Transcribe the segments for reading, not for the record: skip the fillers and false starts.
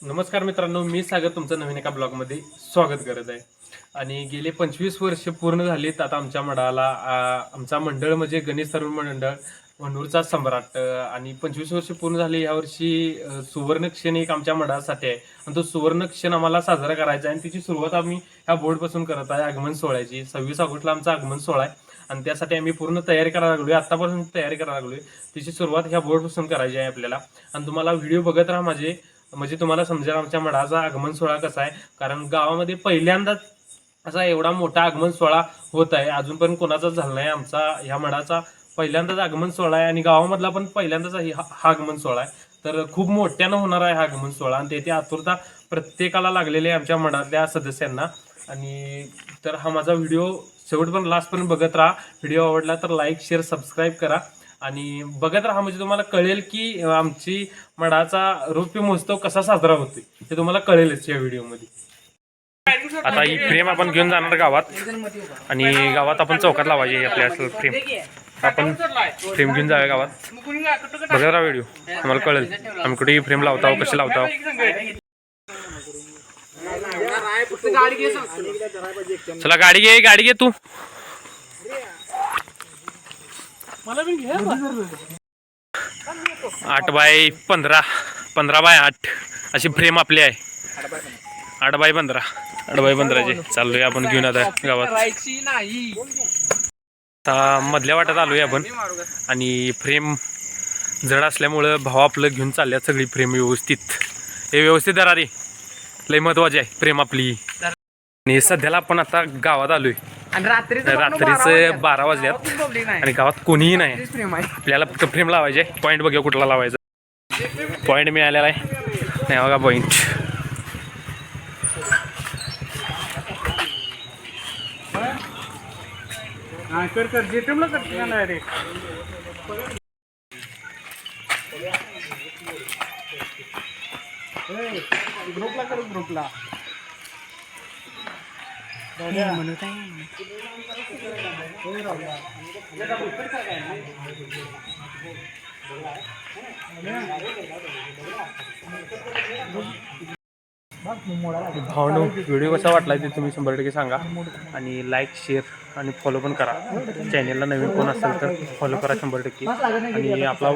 नमस्कार मित्रांनो, मी सागर तुमचं नवीन एका ब्लॉगमध्ये स्वागत करत आहे. आणि गेले 25 वर्ष पूर्ण झालीत आता आमच्या मंडळाला. आमचा मंडळ म्हणजे गणेश तरुण मंडळ वंडूरचा सम्राट. आणि 25 वर्ष पूर्ण झाली यावर्षी. सुवर्ण क्षण एक आमच्या मंडळासाठी आहे आणि तो सुवर्ण क्षण आम्हाला साजरा करायचा आहे. आणि तिची सुरुवात आम्ही ह्या बोर्डपासून करत आहे, आगमन सोहळ्याची. 26 ऑगस्टला आमचा आगमन सोहळा आहे आणि त्यासाठी आम्ही पूर्ण तयारी करायला लागलोय. आत्तापासून तयारी करायला लागलोय. तिची सुरुवात ह्या बोर्डपासून करायची आहे आपल्याला. आणि तुम्हाला व्हिडिओ बघत राहा माझे, म्हणजे तुम्हाला समजेल आमच्या मंडळाचा आगमन सोहळा कसा आहे. कारण गावामध्ये पहिल्यांदाच असा एवढा मोठा आगमन सोहळा होत आहे. अजूनपर्यंत कोणाचाच झाला नाही. आमचा ह्या मंडळाचा पहिल्यांदाच आगमन सोहळा आहे आणि गावामधला पण पहिल्यांदाच हा आगमन सोहळा आहे. तर खूप मोठ्यानं होणार आहे हा आगमन सोहळा आणि त्याची आतुरता प्रत्येकाला लागलेली आहे आमच्या मंडळातल्या सदस्यांना. आणि तर हा माझा व्हिडिओ शेवटपर्यंत लास्टपर्यंत बघत राहा. व्हिडिओ आवडला तर लाईक, शेअर, सबस्क्राईब करा आणि बघत राहा. म्हणजे तुम्हाला कळेल की आमची मंडळाचा रौप्य महोत्सव कसा साजरा होतोय ते तुम्हाला कळेलच या व्हिडिओमध्ये. आता ही फ्रेम आपण घेऊन जाणार गावात आणि गावात आपण चौकात लावायची आपल्या फ्रेम. आपण फ्रेम घेऊन जाऊया गावात. बघत राहा व्हिडिओ, तुम्हाला कळेल आम्ही कुठेही फ्रेम लावतो, कसे लावतो. चला गाडी घे तू. 8x15, 15x8 अशी फ्रेम आपली आहे. 8x15, 8x15ची चाललोय आपण घेऊन आता गावात. आता मधल्या वाट्यात आलोय आपण आणि फ्रेम जड असल्यामुळं भाव आपलं घेऊन चालल्यात सगळी फ्रेम व्यवस्थित. हे व्यवस्थित धरा रे, लय महत्वाची आहे फ्रेम आपली. आणि सध्याला आपण आता गावात आलोय. रात्रीचं 12 वाजल्यात आणि गावात कोणीही नाही. आपल्याला फक्त फ्रेम लावायचे. पॉईंट बघूया कुठला लावायचा. पॉईंट मिळालेला आहे. नाही बघा पॉईंट. ग्रुपला भावनो, व्हिडिओ कसा वाटला ते तुम्ही 100% सांगा आणि लाईक, शेअर आणि फॉलो पण करा. चॅनेलला नवीन कोण असेल तर फॉलो करा 100%. आणि आपला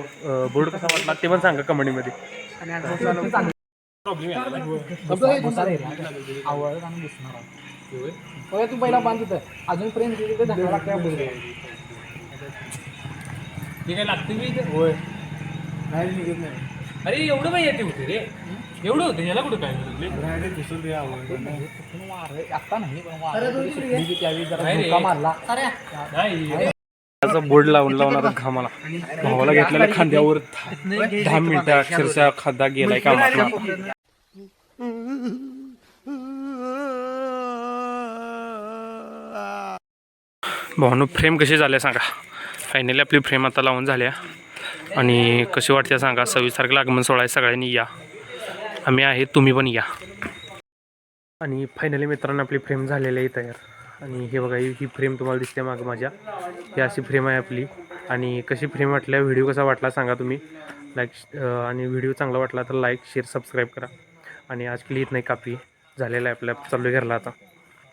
बोर्ड कसा वाटला ते पण सांगा कमेंटमध्ये. तू पहिला बांध अजून पर्यंत काय लागते मी होय. अरे एवढं बाई येते होते रे, एवढं होतं याला कुठं काय आता नाही मारला. बोर्ड लावणार घामाला. भावाला घेतलेल्या खांद्यावर 10 मिनिटं अक्षरशः खांदा गेलाय कामाला. भावनो, फ्रेम कशी झाल्या सांगा. फायनली आपली फ्रेम आता लावून झाल्या आणि कशी वाटते सांगा. 26 तारखेला आगमन सोहळा आहे, सगळ्यांनी या. आम्ही आहे, तुम्ही पण या. आणि फायनली मित्रांनो आपली फ्रेम झालेली आहे तयार. आणि हे बघा, ही फ्रेम तुम्हाला दिसते मागं माझ्या. ही अशी फ्रेम आहे आपली. आणि कशी फ्रेम वाटल्या, व्हिडिओ कसा वाटला सांगा तुम्ही. लाईक आणि व्हिडिओ चांगला वाटला तर लाईक, शेअर, सबस्क्राईब करा. आणि आज क्लिप नाही कापी झालेला आहे आपल्या. चालू घरला आता.